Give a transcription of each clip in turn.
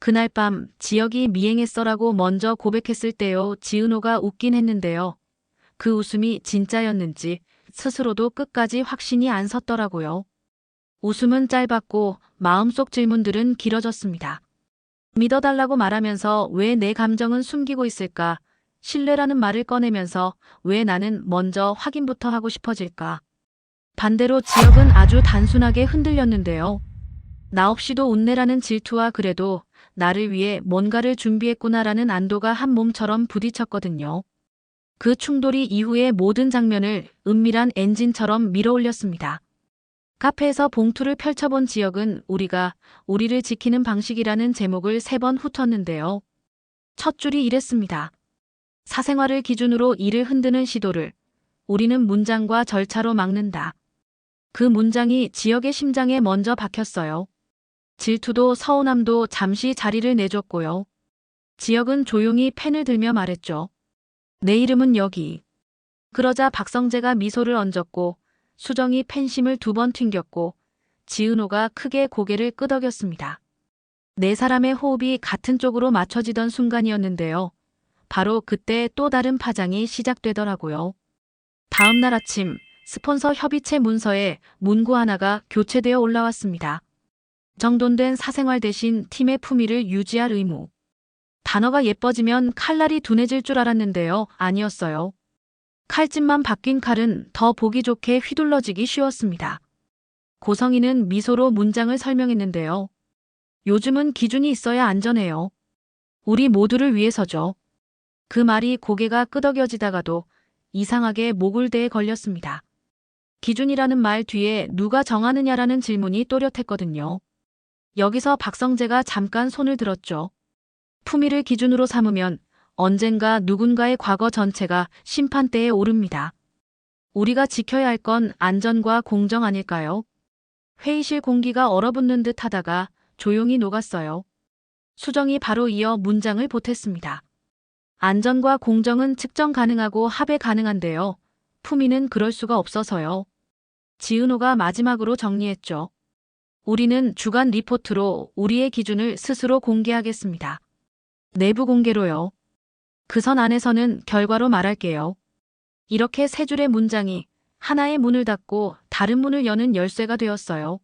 그날 밤 지혁이 미행했어라고 먼저 고백했을 때요. 지은호가 웃긴 했는데요. 그 웃음이 진짜였는지 스스로도 끝까지 확신이 안 섰더라고요. 웃음은 짧았고 마음속 질문들은 길어졌습니다. 믿어달라고 말하면서 왜 내 감정은 숨기고 있을까? 신뢰라는 말을 꺼내면서 왜 나는 먼저 확인부터 하고 싶어질까? 반대로 지혁은 아주 단순하게 흔들렸는데요. 나 없이도 운내라는 질투와 그래도 나를 위해 뭔가를 준비했구나라는 안도가 한 몸처럼 부딪혔거든요. 그 충돌이 이후의 모든 장면을 은밀한 엔진처럼 밀어올렸습니다. 카페에서 봉투를 펼쳐본 지혁은 우리가 우리를 지키는 방식이라는 제목을 3번 훑었는데요. 첫 줄이 이랬습니다. 사생활을 기준으로 이를 흔드는 시도를 우리는 문장과 절차로 막는다. 그 문장이 지혁의 심장에 먼저 박혔어요. 질투도 서운함도 잠시 자리를 내줬고요. 지혁은 조용히 펜을 들며 말했죠. 내 이름은 여기. 그러자 박성재가 미소를 얹었고 수정이 펜심을 2번 튕겼고 지은호가 크게 고개를 끄덕였습니다. 4사람의 호흡이 같은 쪽으로 맞춰지던 순간이었는데요. 바로 그때 또 다른 파장이 시작되더라고요. 다음 날 아침 스폰서 협의체 문서에 문구 하나가 교체되어 올라왔습니다. 정돈된 사생활 대신 팀의 품위를 유지할 의무. 단어가 예뻐지면 칼날이 둔해질 줄 알았는데요. 아니었어요. 칼집만 바뀐 칼은 더 보기 좋게 휘둘러지기 쉬웠습니다. 고성희는 미소로 문장을 설명했는데요. 요즘은 기준이 있어야 안전해요. 우리 모두를 위해서죠. 그 말이 고개가 끄덕여지다가도 이상하게 목을 대에 걸렸습니다. 기준이라는 말 뒤에 누가 정하느냐라는 질문이 또렷했거든요. 여기서 박성재가 잠깐 손을 들었죠. 품위를 기준으로 삼으면 언젠가 누군가의 과거 전체가 심판대에 오릅니다. 우리가 지켜야 할 건 안전과 공정 아닐까요? 회의실 공기가 얼어붙는 듯 하다가 조용히 녹았어요. 수정이 바로 이어 문장을 보탰습니다. 안전과 공정은 측정 가능하고 합의 가능한데요. 품위는 그럴 수가 없어서요. 지은호가 마지막으로 정리했죠. 우리는 주간 리포트로 우리의 기준을 스스로 공개하겠습니다. 내부 공개로요. 그 선 안에서는 결과로 말할게요. 이렇게 3줄의 문장이 하나의 문을 닫고 다른 문을 여는 열쇠가 되었어요.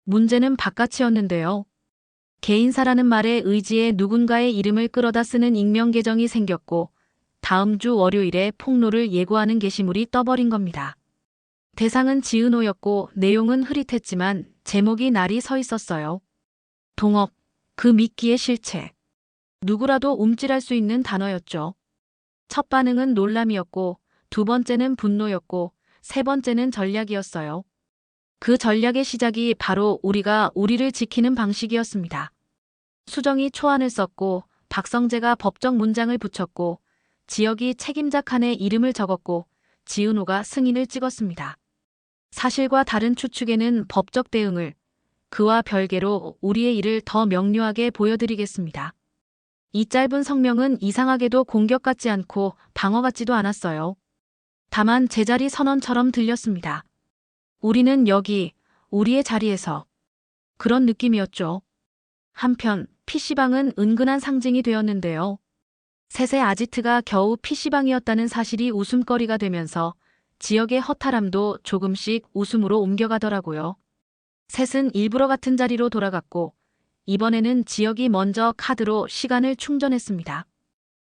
문제는 바깥이었는데요. 개인사라는 말에 의지에 누군가의 이름을 끌어다 쓰는 익명 계정이 생겼고 다음 주 월요일에 폭로를 예고하는 게시물이 떠버린 겁니다. 대상은 지은호였고 내용은 흐릿했지만 제목이 날이 서 있었어요. 동업, 그 미끼의 실체. 누구라도 움찔할 수 있는 단어였죠. 첫 반응은 놀람이었고 2번째는 분노였고 3번째는 전략이었어요. 그 전략의 시작이 바로 우리가 우리를 지키는 방식이었습니다. 수정이 초안을 썼고 박성재가 법적 문장을 붙였고 지혁이 책임자 칸에 이름을 적었고 지은호가 승인을 찍었습니다. 사실과 다른 추측에는 법적 대응을, 그와 별개로 우리의 일을 더 명료하게 보여드리겠습니다. 이 짧은 성명은 이상하게도 공격 같지 않고 방어 같지도 않았어요. 다만 제자리 선언처럼 들렸습니다. 우리는 여기, 우리의 자리에서. 그런 느낌이었죠. 한편 PC방은 은근한 상징이 되었는데요. 셋의 아지트가 겨우 PC방이었다는 사실이 웃음거리가 되면서 지역의 허탈함도 조금씩 웃음으로 옮겨가더라고요. 셋은 일부러 같은 자리로 돌아갔고 이번에는 지역이 먼저 카드로 시간을 충전했습니다.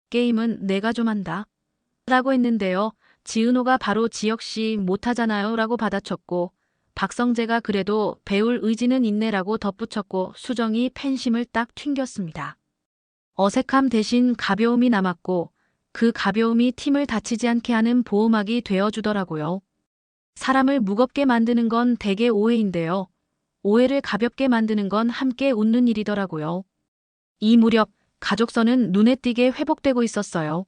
게임은 내가 좀 한다. 라고 했는데요. 지은호가 바로 지역씨 못하잖아요 라고 받아쳤고 박성재가 그래도 배울 의지는 있네라고 덧붙였고 수정이 팬심을 딱 튕겼습니다. 어색함 대신 가벼움이 남았고 그 가벼움이 팀을 다치지 않게 하는 보호막이 되어주더라고요. 사람을 무겁게 만드는 건 대개 오해인데요. 오해를 가볍게 만드는 건 함께 웃는 일이더라고요. 이 무렵 가족선은 눈에 띄게 회복되고 있었어요.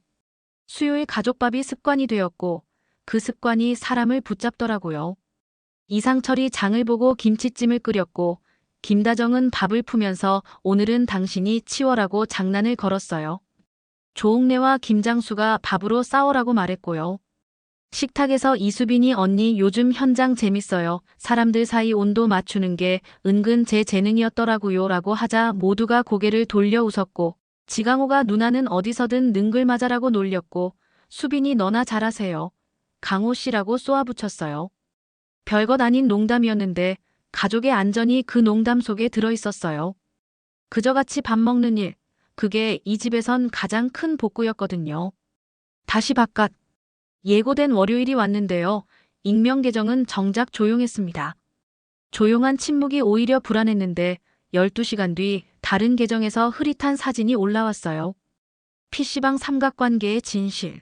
수요일 가족밥이 습관이 되었고 그 습관이 사람을 붙잡더라고요. 이상철이 장을 보고 김치찜을 끓였고 김다정은 밥을 푸면서 오늘은 당신이 치워라고 장난을 걸었어요. 조옥래와 김장수가 밥으로 싸우라고 말했고요. 식탁에서 이수빈이 언니 요즘 현장 재밌어요. 사람들 사이 온도 맞추는 게 은근 제 재능이었더라고요. 라고 하자 모두가 고개를 돌려 웃었고 지강호가 누나는 어디서든 능글맞아라고 놀렸고 수빈이 너나 잘하세요. 강호 씨라고 쏘아붙였어요. 별것 아닌 농담이었는데 가족의 안전이 그 농담 속에 들어있었어요. 그저 같이 밥 먹는 일, 그게 이 집에선 가장 큰 복구였거든요. 다시 바깥. 예고된 월요일이 왔는데요. 익명 계정은 정작 조용했습니다. 조용한 침묵이 오히려 불안했는데 12시간 뒤 다른 계정에서 흐릿한 사진이 올라왔어요. PC방 삼각관계의 진실.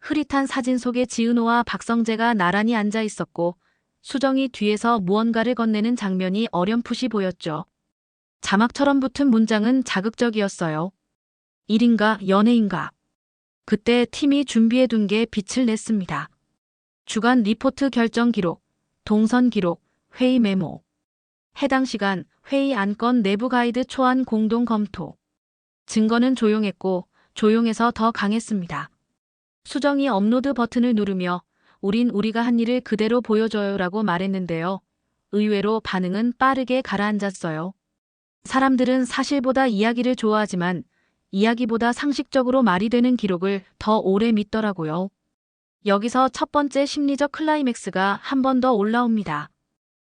흐릿한 사진 속에 지은호와 박성재가 나란히 앉아 있었고 수정이 뒤에서 무언가를 건네는 장면이 어렴풋이 보였죠. 자막처럼 붙은 문장은 자극적이었어요. 일인가 연애인가. 그때 팀이 준비해둔 게 빛을 냈습니다. 주간 리포트 결정 기록, 동선 기록, 회의 메모. 해당 시간, 회의 안건 내부 가이드 초안 공동 검토. 증거는 조용했고 조용해서 더 강했습니다. 수정이 업로드 버튼을 누르며 우린 우리가 한 일을 그대로 보여줘요 라고 말했는데요. 의외로 반응은 빠르게 가라앉았어요. 사람들은 사실보다 이야기를 좋아하지만 이야기보다 상식적으로 말이 되는 기록을 더 오래 믿더라고요. 여기서 첫 번째 심리적 클라이맥스가 한 번 더 올라옵니다.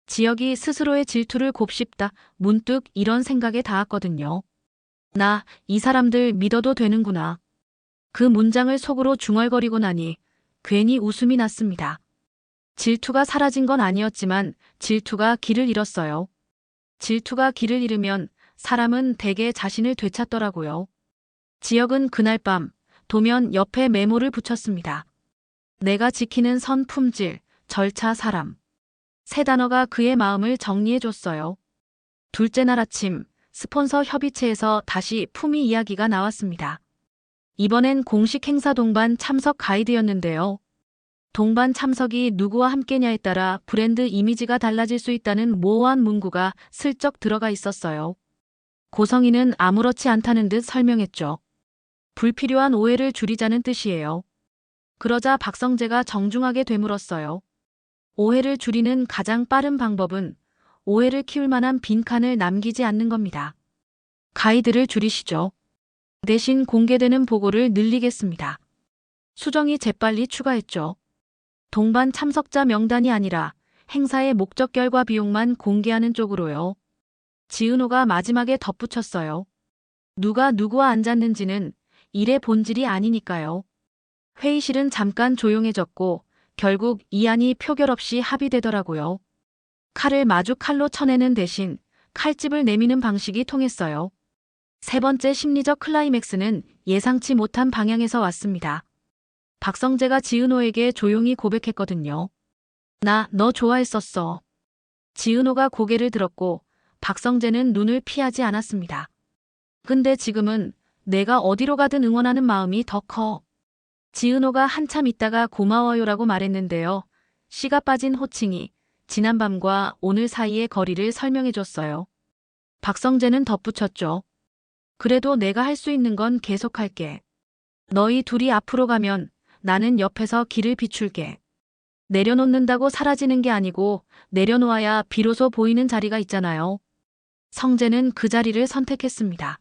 지혁이 스스로의 질투를 곱씹다 문득 이런 생각에 닿았거든요. 나, 이 사람들 믿어도 되는구나. 그 문장을 속으로 중얼거리고 나니 괜히 웃음이 났습니다. 질투가 사라진 건 아니었지만 질투가 길을 잃었어요. 질투가 길을 잃으면 사람은 대개 자신을 되찾더라고요. 지혁은 그날 밤 도면 옆에 메모를 붙였습니다. 내가 지키는 선 품질, 절차 사람. 세 단어가 그의 마음을 정리해줬어요. 둘째 날 아침 스폰서 협의체에서 다시 품위 이야기가 나왔습니다. 이번엔 공식 행사 동반 참석 가이드였는데요. 동반 참석이 누구와 함께냐에 따라 브랜드 이미지가 달라질 수 있다는 모호한 문구가 슬쩍 들어가 있었어요. 고성희는 아무렇지 않다는 듯 설명했죠. 불필요한 오해를 줄이자는 뜻이에요. 그러자 박성재가 정중하게 되물었어요. 오해를 줄이는 가장 빠른 방법은 오해를 키울 만한 빈칸을 남기지 않는 겁니다. 가이드를 줄이시죠. 대신 공개되는 보고를 늘리겠습니다. 수정이 재빨리 추가했죠. 동반 참석자 명단이 아니라 행사의 목적결과 비용만 공개하는 쪽으로요. 지은호가 마지막에 덧붙였어요. 누가 누구와 앉았는지는 일의 본질이 아니니까요. 회의실은 잠깐 조용해졌고 결국 이 안이 표결 없이 합의되더라고요. 칼을 마주 칼로 쳐내는 대신 칼집을 내미는 방식이 통했어요. 세 번째 심리적 클라이맥스는 예상치 못한 방향에서 왔습니다. 박성재가 지은호에게 조용히 고백했거든요. 나 너 좋아했었어. 지은호가 고개를 들었고 박성재는 눈을 피하지 않았습니다. 근데 지금은 내가 어디로 가든 응원하는 마음이 더 커. 지은호가 한참 있다가 고마워요라고 말했는데요. 씨가 빠진 호칭이 지난밤과 오늘 사이의 거리를 설명해줬어요. 박성재는 덧붙였죠. 그래도 내가 할 수 있는 건 계속할게. 너희 둘이 앞으로 가면 나는 옆에서 길을 비출게. 내려놓는다고 사라지는 게 아니고 내려놓아야 비로소 보이는 자리가 있잖아요. 성재는 그 자리를 선택했습니다.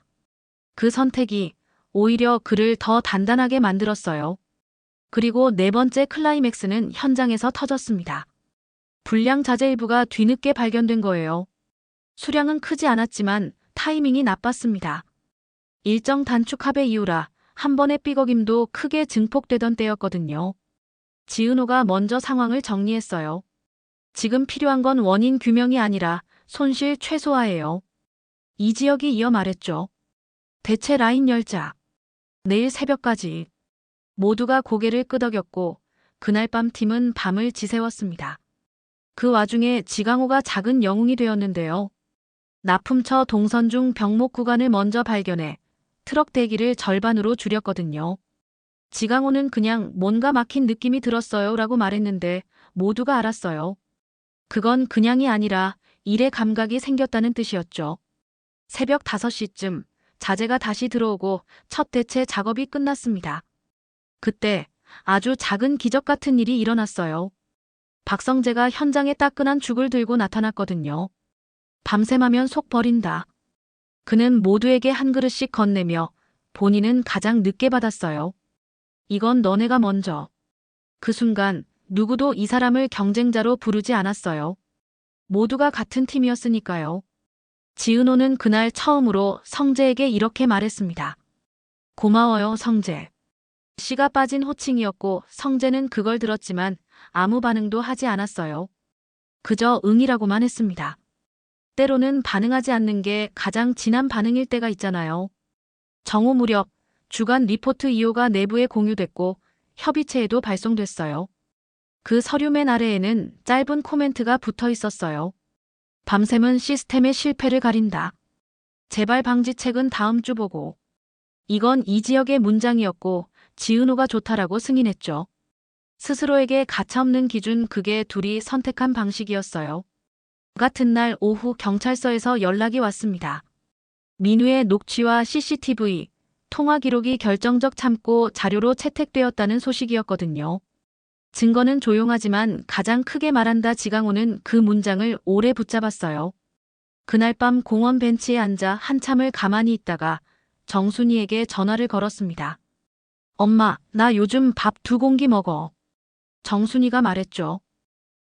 그 선택이 오히려 그를 더 단단하게 만들었어요. 그리고 네 번째 클라이맥스는 현장에서 터졌습니다. 불량 자재 일부가 뒤늦게 발견된 거예요. 수량은 크지 않았지만 타이밍이 나빴습니다. 일정 단축 합의 이후라 한 번의 삐걱임도 크게 증폭되던 때였거든요. 지은호가 먼저 상황을 정리했어요. 지금 필요한 건 원인 규명이 아니라 손실 최소화예요. 이지혁이 이어 말했죠. 대체 라인 열자. 내일 새벽까지. 모두가 고개를 끄덕였고 그날 밤 팀은 밤을 지새웠습니다. 그 와중에 지강호가 작은 영웅이 되었는데요. 납품처 동선 중 병목 구간을 먼저 발견해 트럭 대기를 절반으로 줄였거든요. 지강호는 그냥 뭔가 막힌 느낌이 들었어요 라고 말했는데 모두가 알았어요. 그건 그냥이 아니라 일의 감각이 생겼다는 뜻이었죠. 새벽 5시쯤 자재가 다시 들어오고 첫 대체 작업이 끝났습니다. 그때 아주 작은 기적 같은 일이 일어났어요. 박성재가 현장에 따끈한 죽을 들고 나타났거든요. 밤샘하면 속 버린다. 그는 모두에게 한 그릇씩 건네며 본인은 가장 늦게 받았어요. 이건 너네가 먼저. 그 순간 누구도 이 사람을 경쟁자로 부르지 않았어요. 모두가 같은 팀이었으니까요. 지은호는 그날 처음으로 성재에게 이렇게 말했습니다. 고마워요, 성재. 씨가 빠진 호칭이었고 성재는 그걸 들었지만 아무 반응도 하지 않았어요. 그저 응이라고만 했습니다. 때로는 반응하지 않는 게 가장 진한 반응일 때가 있잖아요. 정오 무렵 주간 리포트 2호가 내부에 공유됐고 협의체에도 발송됐어요. 그 서류 맨 아래에는 짧은 코멘트가 붙어 있었어요. 밤샘은 시스템의 실패를 가린다. 재발 방지책은 다음 주 보고. 이건 이 지역의 문장이었고 지은호가 좋다라고 승인했죠. 스스로에게 가차없는 기준, 그게 둘이 선택한 방식이었어요. 같은 날 오후 경찰서에서 연락이 왔습니다. 민우의 녹취와 CCTV, 통화 기록이 결정적 참고 자료로 채택되었다는 소식이었거든요. 증거는 조용하지만 가장 크게 말한다. 지강호는 그 문장을 오래 붙잡았어요. 그날 밤 공원 벤치에 앉아 한참을 가만히 있다가 정순이에게 전화를 걸었습니다. 엄마, 나 요즘 밥 2공기 먹어. 정순이가 말했죠.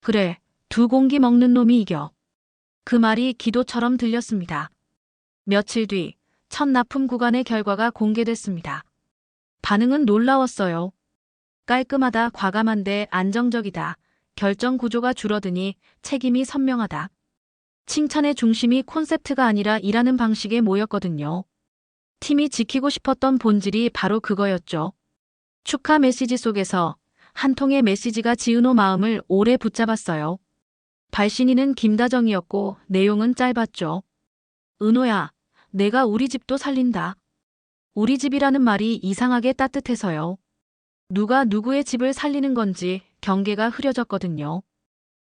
그래, 2공기 먹는 놈이 이겨. 그 말이 기도처럼 들렸습니다. 며칠 뒤 첫 납품 구간의 결과가 공개됐습니다. 반응은 놀라웠어요. 깔끔하다, 과감한데 안정적이다. 결정 구조가 줄어드니 책임이 선명하다. 칭찬의 중심이 콘셉트가 아니라 일하는 방식에 모였거든요. 팀이 지키고 싶었던 본질이 바로 그거였죠. 축하 메시지 속에서 한 통의 메시지가 지은호 마음을 오래 붙잡았어요. 발신인은 김다정이었고 내용은 짧았죠. 은호야, 내가 우리 집도 살린다. 우리 집이라는 말이 이상하게 따뜻해서요. 누가 누구의 집을 살리는 건지 경계가 흐려졌거든요.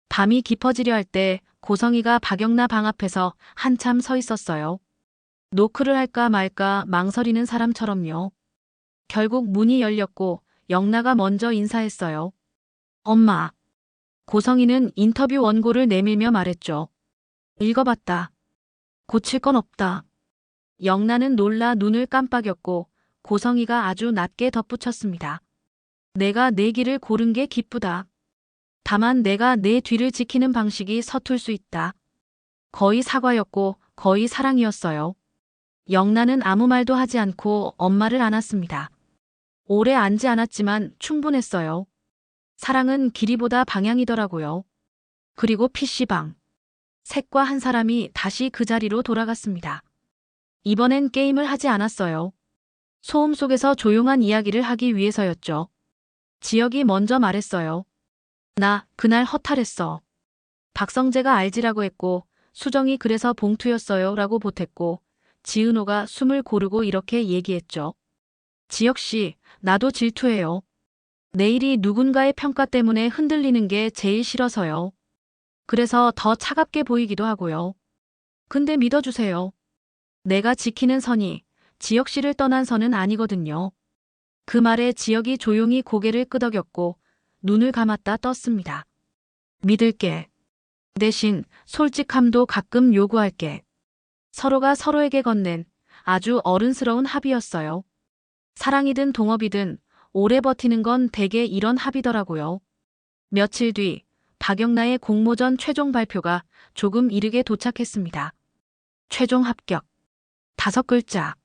밤이 깊어지려 할 때 고성이가 박영나 방 앞에서 한참 서 있었어요. 노크를 할까 말까 망설이는 사람처럼요. 결국 문이 열렸고 영나가 먼저 인사했어요. 엄마. 고성이는 인터뷰 원고를 내밀며 말했죠. 읽어봤다. 고칠 건 없다. 영나는 놀라 눈을 깜빡였고 고성이가 아주 낮게 덧붙였습니다. 내가 내 길을 고른 게 기쁘다. 다만 내가 내 뒤를 지키는 방식이 서툴 수 있다. 거의 사과였고 거의 사랑이었어요. 영나는 아무 말도 하지 않고 엄마를 안았습니다. 오래 안지 않았지만 충분했어요. 사랑은 길이보다 방향이더라고요. 그리고 PC방. 색과 한 사람이 다시 그 자리로 돌아갔습니다. 이번엔 게임을 하지 않았어요. 소음 속에서 조용한 이야기를 하기 위해서였죠. 지혁이 먼저 말했어요. 나 그날 허탈했어. 박성재가 알지라고 했고 수정이 그래서 봉투였어요 라고 보탰고 지은호가 숨을 고르고 이렇게 얘기했죠. 지혁씨, 나도 질투해요. 내일이 누군가의 평가 때문에 흔들리는 게 제일 싫어서요. 그래서 더 차갑게 보이기도 하고요. 근데 믿어주세요. 내가 지키는 선이 지혁씨를 떠난 선은 아니거든요. 그 말에 지혁이 조용히 고개를 끄덕였고 눈을 감았다 떴습니다. 믿을게. 대신 솔직함도 가끔 요구할게. 서로가 서로에게 건넨 아주 어른스러운 합의였어요. 사랑이든 동업이든 오래 버티는 건 대개 이런 합의더라고요. 며칠 뒤 박영나의 공모전 최종 발표가 조금 이르게 도착했습니다. 최종 합격. 5글자.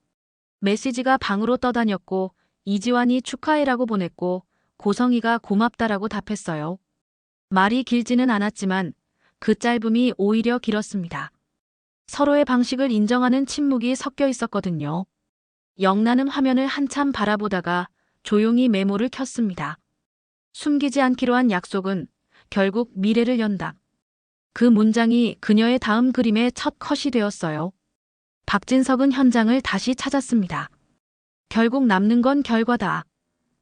메시지가 방으로 떠다녔고 이지환이 축하해라고 보냈고 고성이가 고맙다라고 답했어요. 말이 길지는 않았지만 그 짧음이 오히려 길었습니다. 서로의 방식을 인정하는 침묵이 섞여 있었거든요. 영나는 화면을 한참 바라보다가 조용히 메모를 켰습니다. 숨기지 않기로 한 약속은 결국 미래를 연다. 그 문장이 그녀의 다음 그림의 첫 컷이 되었어요. 박진석은 현장을 다시 찾았습니다. 결국 남는 건 결과다.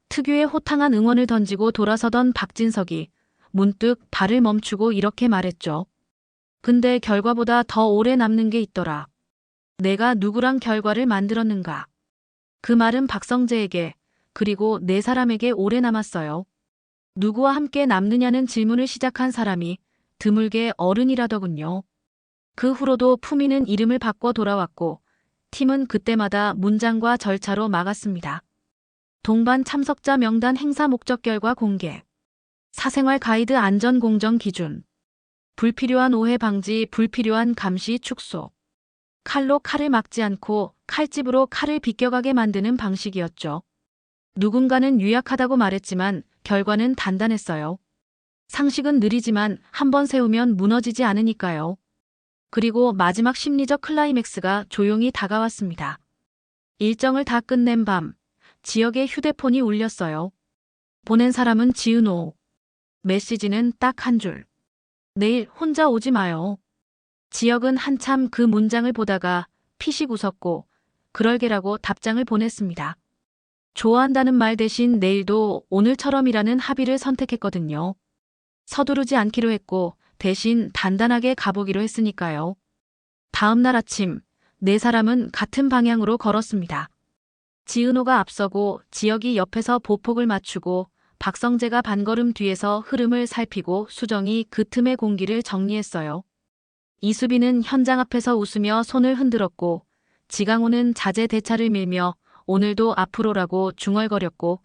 특유의 호탕한 응원을 던지고 돌아서던 박진석이 문득 발을 멈추고 이렇게 말했죠. 근데 결과보다 더 오래 남는 게 있더라. 내가 누구랑 결과를 만들었는가. 그 말은 박성재에게 그리고 네 사람에게 오래 남았어요. 누구와 함께 남느냐는 질문을 시작한 사람이 드물게 어른이라더군요. 그 후로도 품위는 이름을 바꿔 돌아왔고 팀은 그때마다 문장과 절차로 막았습니다. 동반 참석자 명단 행사 목적결과 공개, 사생활 가이드 안전 공정 기준, 불필요한 오해 방지, 불필요한 감시 축소, 칼로 칼을 막지 않고 칼집으로 칼을 비껴가게 만드는 방식이었죠. 누군가는 유약하다고 말했지만 결과는 단단했어요. 상식은 느리지만 한번 세우면 무너지지 않으니까요. 그리고 마지막 심리적 클라이맥스가 조용히 다가왔습니다. 일정을 다 끝낸 밤, 지역의 휴대폰이 울렸어요. 보낸 사람은 지은호. 메시지는 딱 한 줄. 내일 혼자 오지 마요. 지역은 한참 그 문장을 보다가 피식 웃었고 그럴게라고 답장을 보냈습니다. 좋아한다는 말 대신 내일도 오늘처럼이라는 합의를 선택했거든요. 서두르지 않기로 했고 대신 단단하게 가보기로 했으니까요. 다음 날 아침 네 사람은 같은 방향으로 걸었습니다. 지은호가 앞서고 지역이 옆에서 보폭을 맞추고 박성재가 반걸음 뒤에서 흐름을 살피고 수정이 그 틈의 공기를 정리했어요. 이수빈은 현장 앞에서 웃으며 손을 흔들었고 지강호는 자재 대차를 밀며 오늘도 앞으로라고 중얼거렸고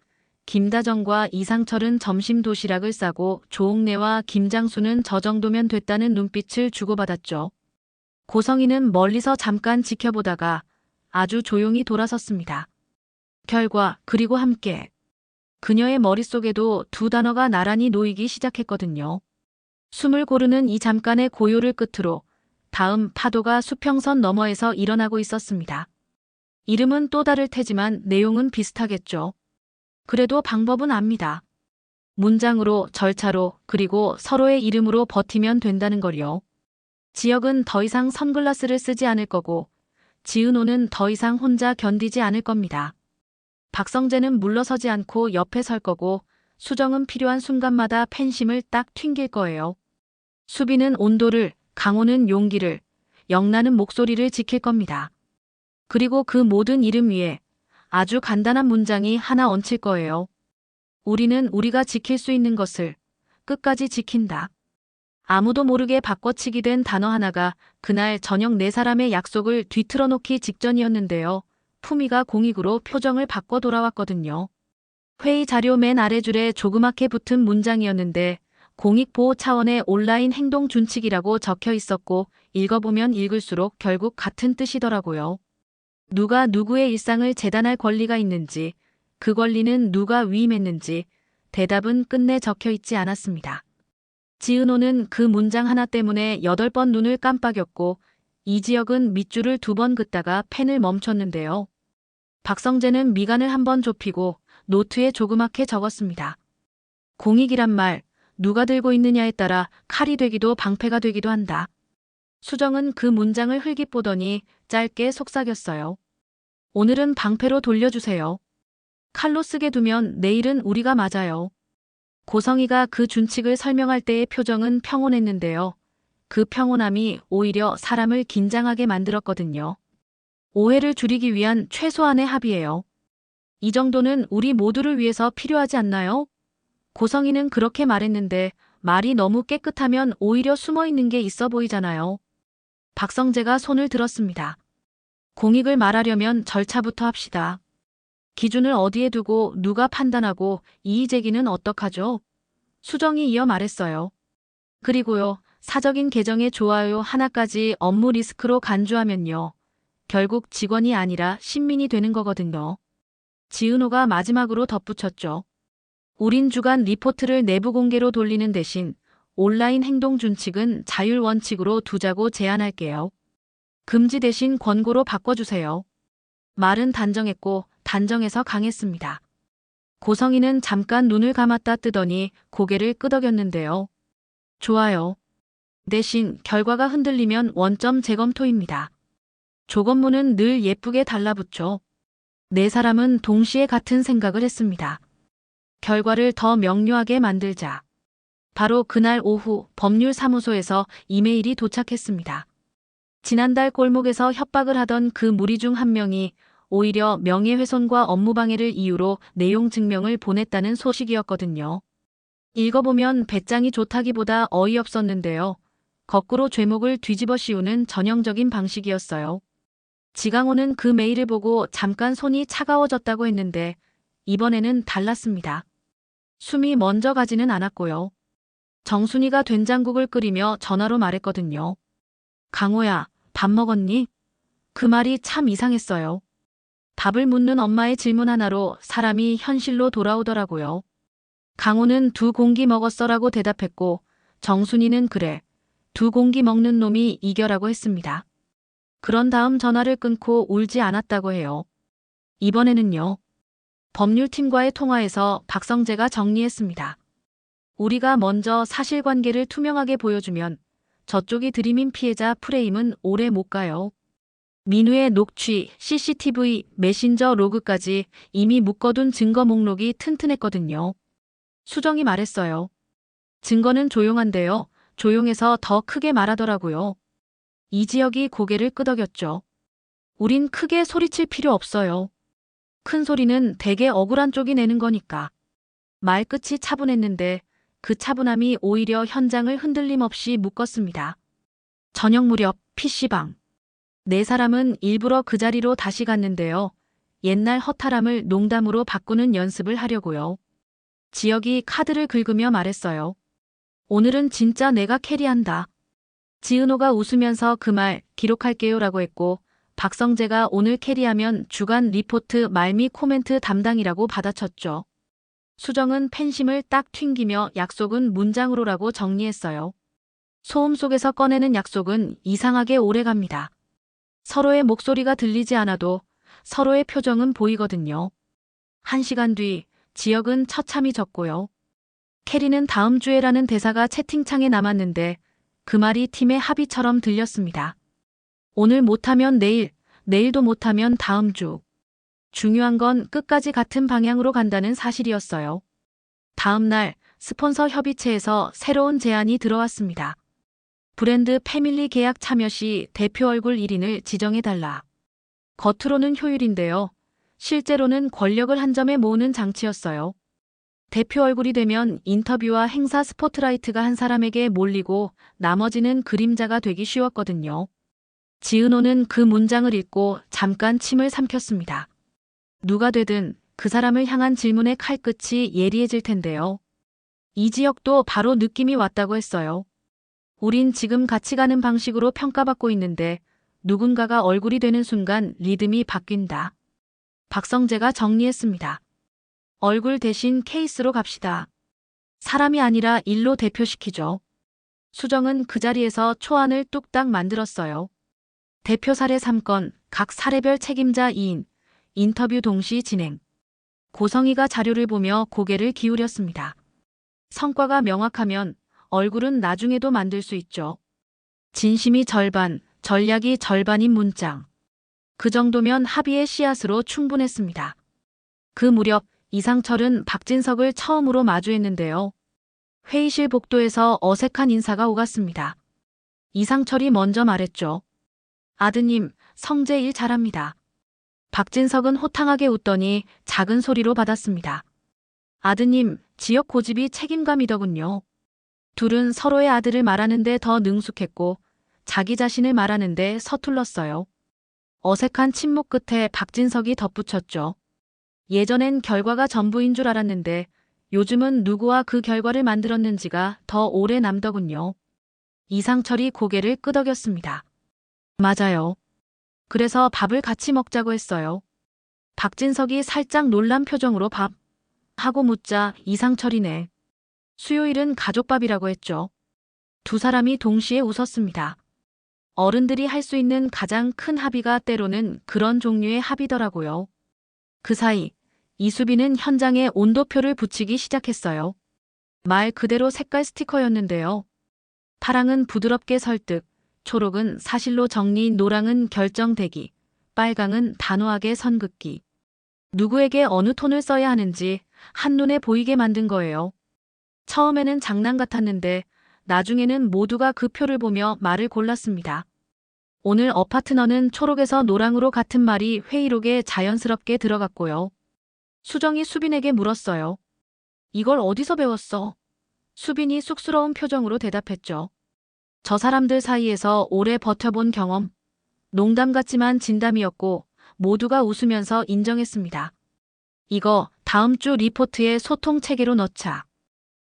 김다정과 이상철은 점심 도시락을 싸고 조옥래와 김장수는 저 정도면 됐다는 눈빛을 주고받았죠. 고성이는 멀리서 잠깐 지켜보다가 아주 조용히 돌아섰습니다. 결과 그리고 함께. 그녀의 머릿속에도 두 단어가 나란히 놓이기 시작했거든요. 숨을 고르는 이 잠깐의 고요를 끝으로 다음 파도가 수평선 너머에서 일어나고 있었습니다. 이름은 또 다를 테지만 내용은 비슷하겠죠. 그래도 방법은 압니다. 문장으로, 절차로, 그리고 서로의 이름으로 버티면 된다는 걸요. 지역은 더 이상 선글라스를 쓰지 않을 거고 지은호는 더 이상 혼자 견디지 않을 겁니다. 박성재는 물러서지 않고 옆에 설 거고 수정은 필요한 순간마다 팬심을 딱 튕길 거예요. 수비는 온도를, 강호는 용기를, 영란은 목소리를 지킬 겁니다. 그리고 그 모든 이름 위에 아주 간단한 문장이 하나 얹힐 거예요. 우리는 우리가 지킬 수 있는 것을 끝까지 지킨다. 아무도 모르게 바꿔치기 된 단어 하나가 그날 저녁 네 사람의 약속을 뒤틀어 놓기 직전이었는데요. 품위가 공익으로 표정을 바꿔 돌아왔거든요. 회의 자료 맨 아래줄에 조그맣게 붙은 문장이었는데 공익보호 차원의 온라인 행동 준칙이라고 적혀 있었고 읽어보면 읽을수록 결국 같은 뜻이더라고요. 누가 누구의 일상을 재단할 권리가 있는지, 그 권리는 누가 위임했는지 대답은 끝내 적혀 있지 않았습니다. 지은호는 그 문장 하나 때문에 8번 눈을 깜빡였고 이지역은 밑줄을 2번 긋다가 펜을 멈췄는데요. 박성재는 미간을 한번 좁히고 노트에 조그맣게 적었습니다. 공익이란 말, 누가 들고 있느냐에 따라 칼이 되기도 방패가 되기도 한다. 수정은 그 문장을 흘깃보더니 짧게 속삭였어요. 오늘은 방패로 돌려주세요. 칼로 쓰게 두면 내일은 우리가 맞아요. 고성이가 그 준칙을 설명할 때의 표정은 평온했는데요. 그 평온함이 오히려 사람을 긴장하게 만들었거든요. 오해를 줄이기 위한 최소한의 합의예요. 이 정도는 우리 모두를 위해서 필요하지 않나요? 고성이는 그렇게 말했는데 말이 너무 깨끗하면 오히려 숨어있는 게 있어 보이잖아요. 박성재가 손을 들었습니다. 공익을 말하려면 절차부터 합시다. 기준을 어디에 두고 누가 판단하고 이의제기는 어떡하죠? 수정이 이어 말했어요. 그리고요, 사적인 계정의 좋아요 하나까지 업무 리스크로 간주하면요. 결국 직원이 아니라 신민이 되는 거거든요. 지은호가 마지막으로 덧붙였죠. 우린 주간 리포트를 내부 공개로 돌리는 대신 온라인 행동 준칙은 자율 원칙으로 두자고 제안할게요. 금지 대신 권고로 바꿔주세요. 말은 단정했고 단정해서 강했습니다. 고성이는 잠깐 눈을 감았다 뜨더니 고개를 끄덕였는데요. 좋아요. 대신 결과가 흔들리면 원점 재검토입니다. 조건문은 늘 예쁘게 달라붙죠. 네 사람은 동시에 같은 생각을 했습니다. 결과를 더 명료하게 만들자. 바로 그날 오후 법률사무소에서 이메일이 도착했습니다. 지난달 골목에서 협박을 하던 그 무리 중 한 명이 오히려 명예훼손과 업무방해를 이유로 내용 증명을 보냈다는 소식이었거든요. 읽어보면 배짱이 좋다기보다 어이없었는데요. 거꾸로 죄목을 뒤집어 씌우는 전형적인 방식이었어요. 지강호는 그 메일을 보고 잠깐 손이 차가워졌다고 했는데 이번에는 달랐습니다. 숨이 먼저 가지는 않았고요. 정순이가 된장국을 끓이며 전화로 말했거든요. 강호야, 밥 먹었니? 그 말이 참 이상했어요. 밥을 묻는 엄마의 질문 하나로 사람이 현실로 돌아오더라고요. 강호는 2공기 먹었어라고 대답했고 정순이는 그래, 2공기 먹는 놈이 이겨라고 했습니다. 그런 다음 전화를 끊고 울지 않았다고 해요. 이번에는요. 법률팀과의 통화에서 박성재가 정리했습니다. 우리가 먼저 사실관계를 투명하게 보여주면 저쪽이 들이민 피해자 프레임은 오래 못 가요. 민우의 녹취, CCTV, 메신저 로그까지 이미 묶어둔 증거 목록이 튼튼했거든요. 수정이 말했어요. 증거는 조용한데요. 조용해서 더 크게 말하더라고요. 이지혁이 고개를 끄덕였죠. 우린 크게 소리칠 필요 없어요. 큰 소리는 대개 억울한 쪽이 내는 거니까. 말끝이 차분했는데 그 차분함이 오히려 현장을 흔들림 없이 묶었습니다. 저녁 무렵 PC방. 4사람은 일부러 그 자리로 다시 갔는데요. 옛날 허탈함을 농담으로 바꾸는 연습을 하려고요. 지혁이 카드를 긁으며 말했어요. 오늘은 진짜 내가 캐리한다. 지은호가 웃으면서 그 말 기록할게요라고 했고 박성재가 오늘 캐리하면 주간 리포트 말미 코멘트 담당이라고 받아쳤죠. 수정은 팬심을 딱 튕기며 약속은 문장으로라고 정리했어요. 소음 속에서 꺼내는 약속은 이상하게 오래갑니다. 서로의 목소리가 들리지 않아도 서로의 표정은 보이거든요. 1시간 뒤 지혁은 처참히 졌고요. 캐리는 다음 주에라는 대사가 채팅창에 남았는데 그 말이 팀의 합의처럼 들렸습니다. 오늘 못하면 내일, 내일도 못하면 다음 주. 중요한 건 끝까지 같은 방향으로 간다는 사실이었어요. 다음 날 스폰서 협의체에서 새로운 제안이 들어왔습니다. 브랜드 패밀리 계약 참여 시 대표 얼굴 1인을 지정해달라. 겉으로는 효율인데요. 실제로는 권력을 한 점에 모으는 장치였어요. 대표 얼굴이 되면 인터뷰와 행사 스포트라이트가 한 사람에게 몰리고 나머지는 그림자가 되기 쉬웠거든요. 지은호는 그 문장을 읽고 잠깐 침을 삼켰습니다. 누가 되든 그 사람을 향한 질문의 칼끝이 예리해질 텐데요. 이지혁도 바로 느낌이 왔다고 했어요. 우린 지금 같이 가는 방식으로 평가받고 있는데 누군가가 얼굴이 되는 순간 리듬이 바뀐다. 박성재가 정리했습니다. 얼굴 대신 케이스로 갑시다. 사람이 아니라 일로 대표시키죠. 수정은 그 자리에서 초안을 뚝딱 만들었어요. 대표 사례 3건, 각 사례별 책임자 2인, 인터뷰 동시 진행. 고성희가 자료를 보며 고개를 기울였습니다. 성과가 명확하면 얼굴은 나중에도 만들 수 있죠. 진심이 절반, 전략이 절반인 문장. 그 정도면 합의의 씨앗으로 충분했습니다. 그 무렵 이상철은 박진석을 처음으로 마주했는데요. 회의실 복도에서 어색한 인사가 오갔습니다. 이상철이 먼저 말했죠. 아드님, 성재 일 잘합니다. 박진석은 호탕하게 웃더니 작은 소리로 받았습니다. 아드님, 지역 고집이 책임감이더군요. 둘은 서로의 아들을 말하는데 더 능숙했고 자기 자신을 말하는데 서툴렀어요. 어색한 침묵 끝에 박진석이 덧붙였죠. 예전엔 결과가 전부인 줄 알았는데 요즘은 누구와 그 결과를 만들었는지가 더 오래 남더군요. 이상철이 고개를 끄덕였습니다. 맞아요. 그래서 밥을 같이 먹자고 했어요. 박진석이 살짝 놀란 표정으로 밥 하고 묻자 이상철이네. 수요일은 가족밥이라고 했죠. 2사람이 동시에 웃었습니다. 어른들이 할 수 있는 가장 큰 합의가 때로는 그런 종류의 합의더라고요. 그 사이 이수빈은 현장에 온도표를 붙이기 시작했어요. 말 그대로 색깔 스티커였는데요. 파랑은 부드럽게 설득, 초록은 사실로 정리, 노랑은 결정대기, 빨강은 단호하게 선긋기. 누구에게 어느 톤을 써야 하는지 한눈에 보이게 만든 거예요. 처음에는 장난 같았는데 나중에는 모두가 그 표를 보며 말을 골랐습니다. 오늘 어파트너는 초록에서 노랑으로 같은 말이 회의록에 자연스럽게 들어갔고요. 수정이 수빈에게 물었어요. 이걸 어디서 배웠어? 수빈이 쑥스러운 표정으로 대답했죠. 저 사람들 사이에서 오래 버텨본 경험. 농담 같지만 진담이었고 모두가 웃으면서 인정했습니다. 이거 다음 주 리포트에 소통 체계로 넣자.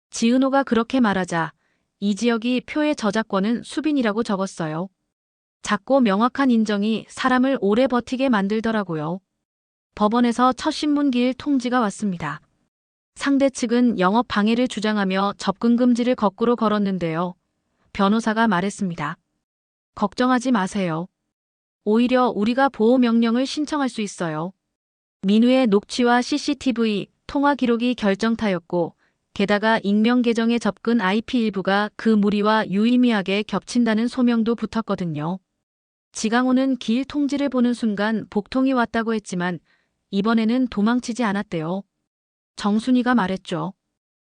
지은호가 그렇게 말하자 이지혁이 표의 저작권은 수빈이라고 적었어요. 작고 명확한 인정이 사람을 오래 버티게 만들더라고요. 법원에서 첫 신문기일 통지가 왔습니다. 상대 측은 영업 방해를 주장하며 접근 금지를 거꾸로 걸었는데요. 변호사가 말했습니다. 걱정하지 마세요. 오히려 우리가 보호 명령을 신청할 수 있어요. 민우의 녹취와 CCTV, 통화 기록이 결정타였고 게다가 익명 계정에 접근 IP 일부가 그 무리와 유의미하게 겹친다는 소명도 붙었거든요. 지강호는 기일 통지를 보는 순간 복통이 왔다고 했지만 이번에는 도망치지 않았대요. 정순이가 말했죠.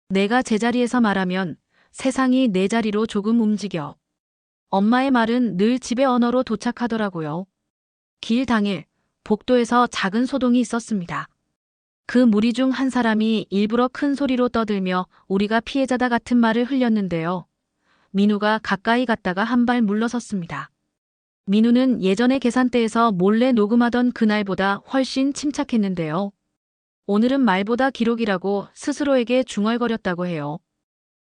내가 제자리에서 말하면 세상이 내 자리로 조금 움직여. 엄마의 말은 늘 집의 언어로 도착하더라고요. 기일 당일 복도에서 작은 소동이 있었습니다. 그 무리 중 한 사람이 일부러 큰 소리로 떠들며 우리가 피해자다 같은 말을 흘렸는데요. 민우가 가까이 갔다가 한 발 물러섰습니다. 민우는 예전에 계산대에서 몰래 녹음하던 그날보다 훨씬 침착했는데요. 오늘은 말보다 기록이라고 스스로에게 중얼거렸다고 해요.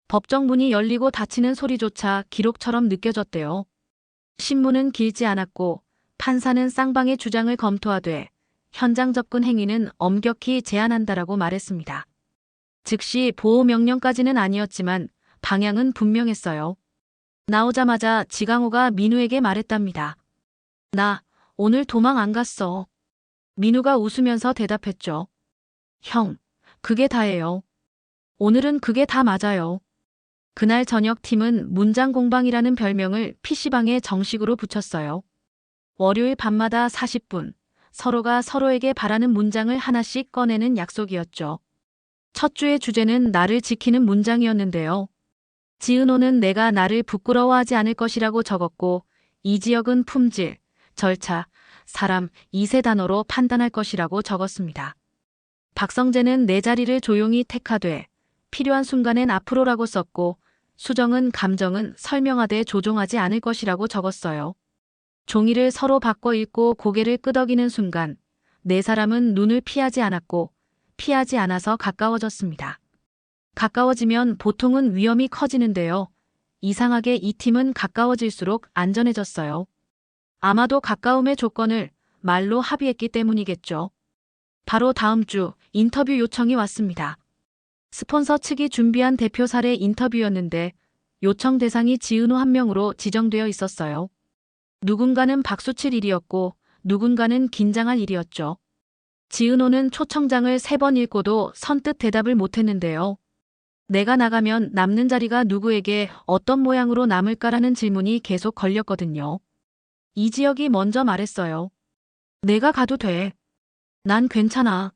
법정 문이 열리고 닫히는 소리조차 기록처럼 느껴졌대요. 신문은 길지 않았고 판사는 쌍방의 주장을 검토하되 현장 접근 행위는 엄격히 제한한다라고 말했습니다. 즉시 보호 명령까지는 아니었지만 방향은 분명했어요. 나오자마자 지강호가 민우에게 말했답니다. 나 오늘 도망 안 갔어. 민우가 웃으면서 대답했죠. 형, 그게 다예요. 오늘은 그게 다 맞아요. 그날 저녁 팀은 문장 공방이라는 별명을 PC방에 정식으로 붙였어요. 월요일 밤마다 40분, 서로가 서로에게 바라는 문장을 하나씩 꺼내는 약속이었죠. 첫 주의 주제는 나를 지키는 문장이었는데요. 지은호는 내가 나를 부끄러워하지 않을 것이라고 적었고 이지혁은 품질, 절차, 사람, 이 세 단어로 판단할 것이라고 적었습니다. 박성재는 내 자리를 조용히 택하되 필요한 순간엔 앞으로라고 썼고 수정은 감정은 설명하되 조종하지 않을 것이라고 적었어요. 종이를 서로 바꿔 읽고 고개를 끄덕이는 순간 네 사람은 눈을 피하지 않았고 피하지 않아서 가까워졌습니다. 가까워지면 보통은 위험이 커지는데요. 이상하게 이 팀은 가까워질수록 안전해졌어요. 아마도 가까움의 조건을 말로 합의했기 때문이겠죠. 바로 다음 주 인터뷰 요청이 왔습니다. 스폰서 측이 준비한 대표 사례 인터뷰였는데 요청 대상이 지은호 한 명으로 지정되어 있었어요. 누군가는 박수칠 일이었고 누군가는 긴장할 일이었죠. 지은호는 초청장을 3번 읽고도 선뜻 대답을 못했는데요. 내가 나가면 남는 자리가 누구에게 어떤 모양으로 남을까라는 질문이 계속 걸렸거든요. 이지혁이 먼저 말했어요. 내가 가도 돼. 난 괜찮아.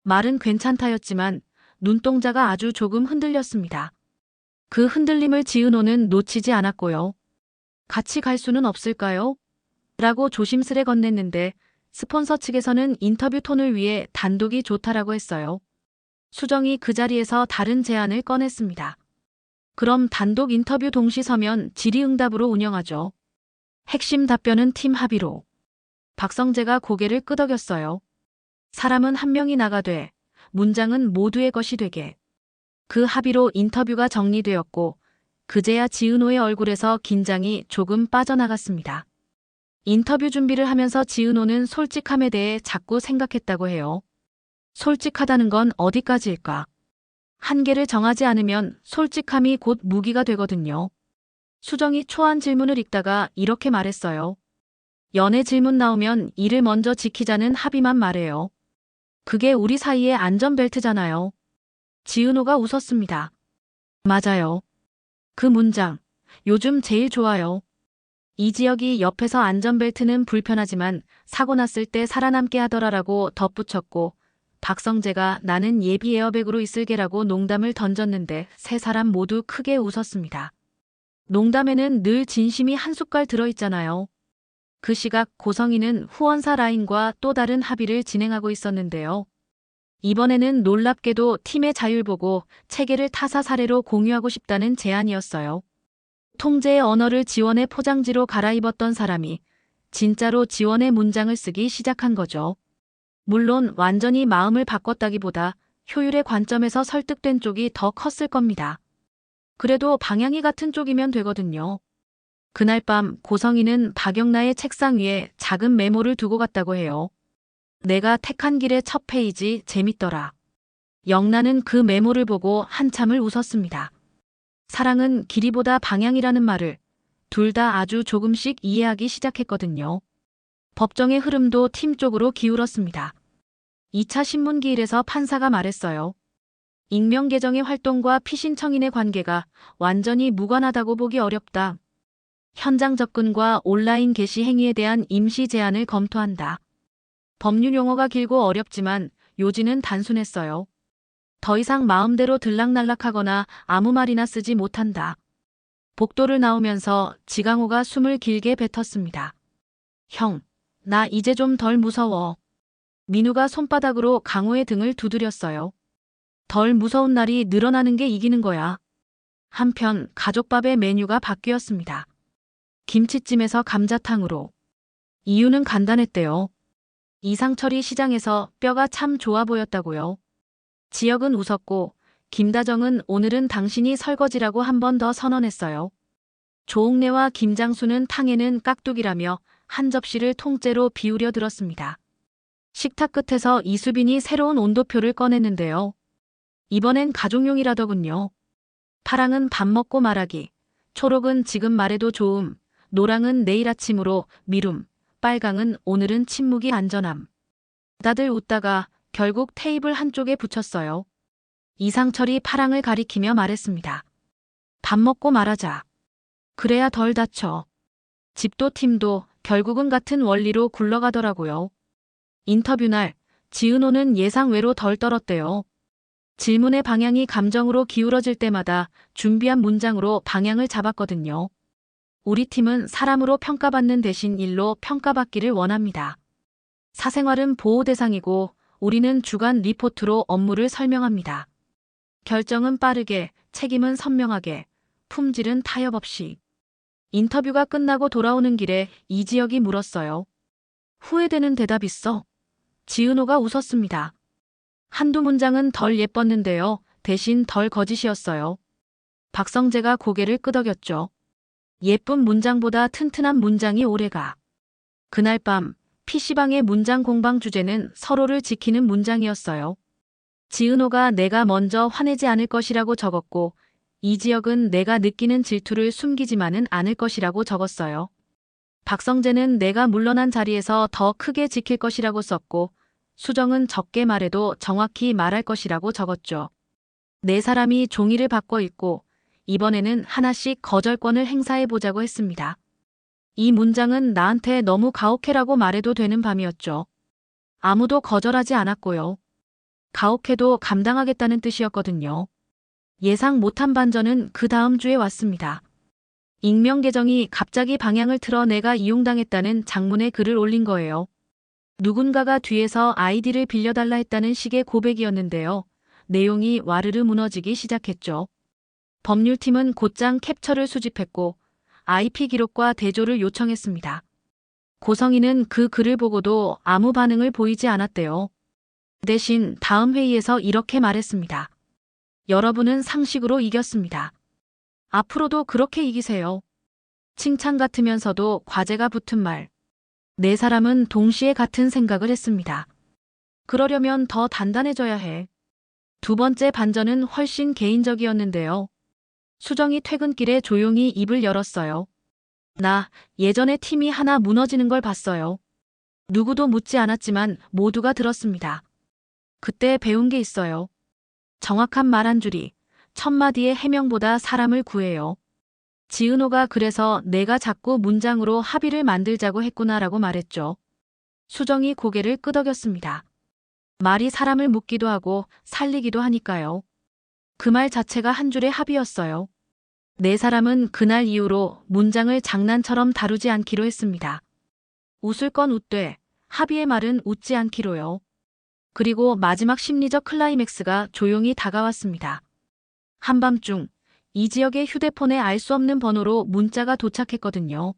말은 괜찮다였지만 눈동자가 아주 조금 흔들렸습니다. 그 흔들림을 지은호는 놓치지 않았고요. 같이 갈 수는 없을까요? 라고 조심스레 건넸는데 스폰서 측에서는 인터뷰 톤을 위해 단독이 좋다라고 했어요. 수정이 그 자리에서 다른 제안을 꺼냈습니다. 그럼 단독 인터뷰 동시 서면 질의응답으로 운영하죠. 핵심 답변은 팀 합의로. 박성재가 고개를 끄덕였어요. 사람은 한 명이 나가되 문장은 모두의 것이 되게. 그 합의로 인터뷰가 정리되었고 그제야 지은호의 얼굴에서 긴장이 조금 빠져나갔습니다. 인터뷰 준비를 하면서 지은호는 솔직함에 대해 자꾸 생각했다고 해요. 솔직하다는 건 어디까지일까? 한계를 정하지 않으면 솔직함이 곧 무기가 되거든요. 수정이 초안 질문을 읽다가 이렇게 말했어요. 연애 질문 나오면 이를 먼저 지키자는 합의만 말해요. 그게 우리 사이의 안전벨트잖아요. 지은호가 웃었습니다. 맞아요. 그 문장, 요즘 제일 좋아요. 이지혁이 옆에서 안전벨트는 불편하지만 사고 났을 때 살아남게 하더라라고 덧붙였고 박성재가 나는 예비 에어백으로 있을게라고 농담을 던졌는데 세 사람 모두 크게 웃었습니다. 농담에는 늘 진심이 한 숟갈 들어있잖아요. 그 시각 고성이는 후원사 라인과 또 다른 합의를 진행하고 있었는데요. 이번에는 놀랍게도 팀의 자율 보고 체계를 타사 사례로 공유하고 싶다는 제안이었어요. 통제의 언어를 지원의 포장지로 갈아입었던 사람이 진짜로 지원의 문장을 쓰기 시작한 거죠. 물론 완전히 마음을 바꿨다기보다 효율의 관점에서 설득된 쪽이 더 컸을 겁니다. 그래도 방향이 같은 쪽이면 되거든요. 그날 밤 고성이는 박영나의 책상 위에 작은 메모를 두고 갔다고 해요. 내가 택한 길의 첫 페이지 재밌더라. 영나는 그 메모를 보고 한참을 웃었습니다. 사랑은 길이보다 방향이라는 말을 둘 다 아주 조금씩 이해하기 시작했거든요. 법정의 흐름도 팀 쪽으로 기울었습니다. 2차 신문기일에서 판사가 말했어요. 익명 계정의 활동과 피신청인의 관계가 완전히 무관하다고 보기 어렵다. 현장 접근과 온라인 게시 행위에 대한 임시 제한을 검토한다. 법률 용어가 길고 어렵지만 요지는 단순했어요. 더 이상 마음대로 들락날락하거나 아무 말이나 쓰지 못한다. 복도를 나오면서 지강호가 숨을 길게 뱉었습니다. 형, 나 이제 좀 덜 무서워. 민우가 손바닥으로 강호의 등을 두드렸어요. 덜 무서운 날이 늘어나는 게 이기는 거야. 한편 가족밥의 메뉴가 바뀌었습니다. 김치찜에서 감자탕으로. 이유는 간단했대요. 이상철이 시장에서 뼈가 참 좋아 보였다고요. 지혁은 웃었고 김다정은 오늘은 당신이 설거지라고 한 번 더 선언했어요. 조옥래와 김장수는 탕에는 깍두기라며 한 접시를 통째로 비우려 들었습니다. 식탁 끝에서 이수빈이 새로운 온도표를 꺼냈는데요. 이번엔 가족용이라더군요. 파랑은 밥 먹고 말하기, 초록은 지금 말해도 좋음, 노랑은 내일 아침으로 미룸, 빨강은 오늘은 침묵이 안전함. 다들 웃다가 결국 테이블 한쪽에 붙였어요. 이상철이 파랑을 가리키며 말했습니다. 밥 먹고 말하자. 그래야 덜 다쳐. 집도 팀도 결국은 같은 원리로 굴러가더라고요. 인터뷰 날 지은호는 예상 외로 덜 떨었대요. 질문의 방향이 감정으로 기울어질 때마다 준비한 문장으로 방향을 잡았거든요. 우리 팀은 사람으로 평가받는 대신 일로 평가받기를 원합니다. 사생활은 보호 대상이고 우리는 주간 리포트로 업무를 설명합니다. 결정은 빠르게, 책임은 선명하게, 품질은 타협 없이. 인터뷰가 끝나고 돌아오는 길에 이지혁이 물었어요. 후회되는 대답 있어? 지은호가 웃었습니다. 한두 문장은 덜 예뻤는데요. 대신 덜 거짓이었어요. 박성재가 고개를 끄덕였죠. 예쁜 문장보다 튼튼한 문장이 오래가. 그날 밤 PC방의 문장 공방 주제는 서로를 지키는 문장이었어요. 지은호가 내가 먼저 화내지 않을 것이라고 적었고 이지혁은 내가 느끼는 질투를 숨기지만은 않을 것이라고 적었어요. 박성재는 내가 물러난 자리에서 더 크게 지킬 것이라고 썼고 수정은 적게 말해도 정확히 말할 것이라고 적었죠. 네 사람이 종이를 바꿔 읽고 이번에는 하나씩 거절권을 행사해보자고 했습니다. 이 문장은 나한테 너무 가혹해라고 말해도 되는 밤이었죠. 아무도 거절하지 않았고요. 가혹해도 감당하겠다는 뜻이었거든요. 예상 못한 반전은 그 다음 주에 왔습니다. 익명 계정이 갑자기 방향을 틀어 내가 이용당했다는 장문의 글을 올린 거예요. 누군가가 뒤에서 아이디를 빌려달라 했다는 식의 고백이었는데요. 내용이 와르르 무너지기 시작했죠. 법률팀은 곧장 캡처를 수집했고 IP 기록과 대조를 요청했습니다. 고성이는 그 글을 보고도 아무 반응을 보이지 않았대요. 대신 다음 회의에서 이렇게 말했습니다. 여러분은 상식으로 이겼습니다. 앞으로도 그렇게 이기세요. 칭찬 같으면서도 과제가 붙은 말. 네 사람은 동시에 같은 생각을 했습니다. 그러려면 더 단단해져야 해. 두 번째 반전은 훨씬 개인적이었는데요. 수정이 퇴근길에 조용히 입을 열었어요. 나 예전에 팀이 하나 무너지는 걸 봤어요. 누구도 묻지 않았지만 모두가 들었습니다. 그때 배운 게 있어요. 정확한 말 한 줄이 천마디의 해명보다 사람을 구해요. 지은호가 그래서 내가 자꾸 문장으로 합의를 만들자고 했구나라고 말했죠. 수정이 고개를 끄덕였습니다. 말이 사람을 묶기도 하고 살리기도 하니까요. 그 말 자체가 한 줄의 합의였어요. 네 사람은 그날 이후로 문장을 장난처럼 다루지 않기로 했습니다. 웃을 건 웃되 합의의 말은 웃지 않기로요. 그리고 마지막 심리적 클라이맥스가 조용히 다가왔습니다. 한밤중 이 지역의 휴대폰에 알 수 없는 번호로 문자가 도착했거든요.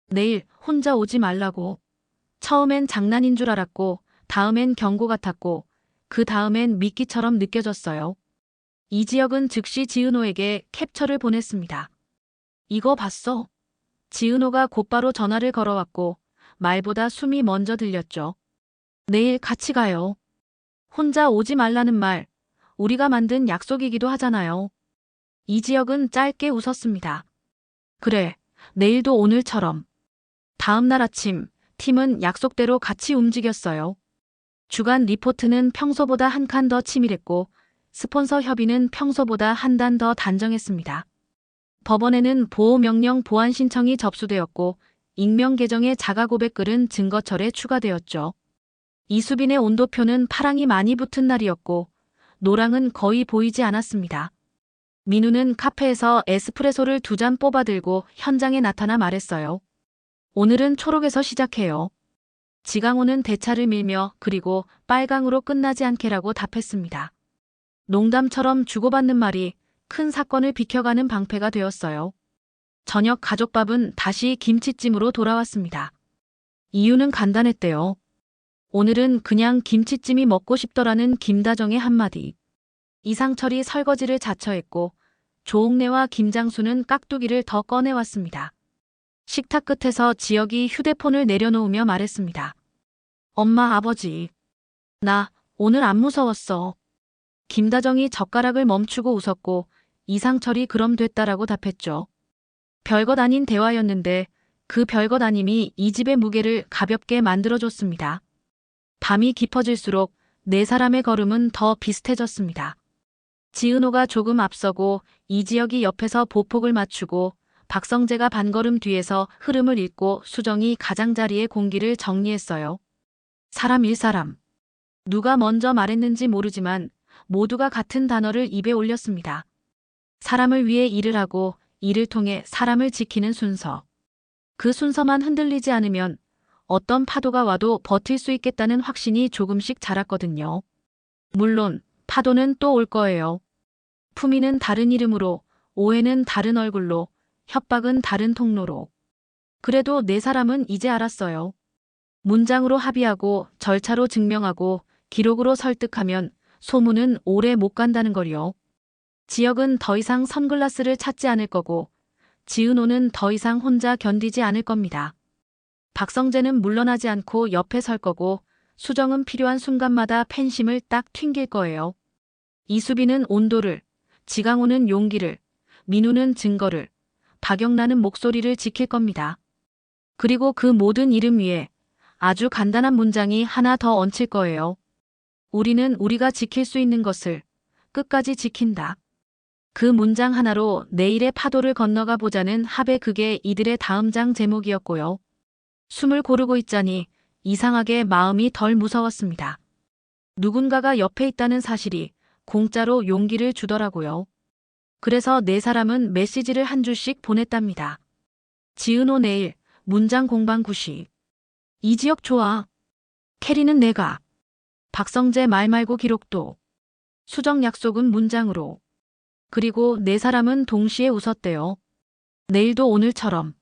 내일 혼자 오지 말라고. 처음엔 장난인 줄 알았고 다음엔 경고 같았고 그 다음엔 미끼처럼 느껴졌어요. 이 지역은 즉시 지은호에게 캡처를 보냈습니다. 이거 봤어? 지은호가 곧바로 전화를 걸어왔고 말보다 숨이 먼저 들렸죠. 내일 같이 가요. 혼자 오지 말라는 말, 우리가 만든 약속이기도 하잖아요. 이 지역은 짧게 웃었습니다. 그래, 내일도 오늘처럼. 다음 날 아침, 팀은 약속대로 같이 움직였어요. 주간 리포트는 평소보다 한 칸 더 치밀했고 스폰서 협의는 평소보다 한 단 더 단정했습니다. 법원에는 보호명령 보안 신청이 접수되었고 익명 계정의 자가 고백글은 증거철에 추가되었죠. 이수빈의 온도표는 파랑이 많이 붙은 날이었고 노랑은 거의 보이지 않았습니다. 민우는 카페에서 에스프레소를 2잔 뽑아 들고 현장에 나타나 말했어요. 오늘은 초록에서 시작해요. 지강호는 대차를 밀며 그리고 빨강으로 끝나지 않게라고 답했습니다. 농담처럼 주고받는 말이 큰 사건을 비켜가는 방패가 되었어요. 저녁 가족밥은 다시 김치찜으로 돌아왔습니다. 이유는 간단했대요. 오늘은 그냥 김치찜이 먹고 싶더라는 김다정의 한마디. 이상철이 설거지를 자처했고 조옥래와 김장수는 깍두기를 더 꺼내왔습니다. 식탁 끝에서 지혁이 휴대폰을 내려놓으며 말했습니다. 엄마, 아버지. 나 오늘 안 무서웠어. 김다정이 젓가락을 멈추고 웃었고 이상철이 그럼 됐다라고 답했죠. 별것 아닌 대화였는데 그 별것 아님이 이 집의 무게를 가볍게 만들어줬습니다. 밤이 깊어질수록 네 사람의 걸음은 더 비슷해졌습니다. 지은호가 조금 앞서고 이지혁이 옆에서 보폭을 맞추고 박성재가 반걸음 뒤에서 흐름을 잇고 수정이 가장자리의 공기를 정리했어요. 사람 일사람. 누가 먼저 말했는지 모르지만 모두가 같은 단어를 입에 올렸습니다. 사람을 위해 일을 하고 일을 통해 사람을 지키는 순서. 그 순서만 흔들리지 않으면 어떤 파도가 와도 버틸 수 있겠다는 확신이 조금씩 자랐거든요. 물론 파도는 또 올 거예요. 품위는 다른 이름으로, 오해는 다른 얼굴로, 협박은 다른 통로로. 그래도 네 사람은 이제 알았어요. 문장으로 합의하고 절차로 증명하고 기록으로 설득하면 소문은 오래 못 간다는 걸요. 지혁은 더 이상 선글라스를 찾지 않을 거고 지은호는 더 이상 혼자 견디지 않을 겁니다. 박성재는 물러나지 않고 옆에 설 거고 수정은 필요한 순간마다 팬심을 딱 튕길 거예요. 이수빈은 온도를, 지강호는 용기를, 민우는 증거를, 박영란은 목소리를 지킬 겁니다. 그리고 그 모든 이름 위에 아주 간단한 문장이 하나 더 얹힐 거예요. 우리는 우리가 지킬 수 있는 것을 끝까지 지킨다. 그 문장 하나로 내일의 파도를 건너가 보자는 합의 그게 이들의 다음 장 제목이었고요. 숨을 고르고 있자니 이상하게 마음이 덜 무서웠습니다. 누군가가 옆에 있다는 사실이 공짜로 용기를 주더라고요. 그래서 네 사람은 메시지를 한 줄씩 보냈답니다. 지은호 내일, 문장 공방 9시. 이지혁 좋아. 캐리는 내가. 박성재 말 말고 기록도. 수정 약속은 문장으로. 그리고 네 사람은 동시에 웃었대요. 내일도 오늘처럼.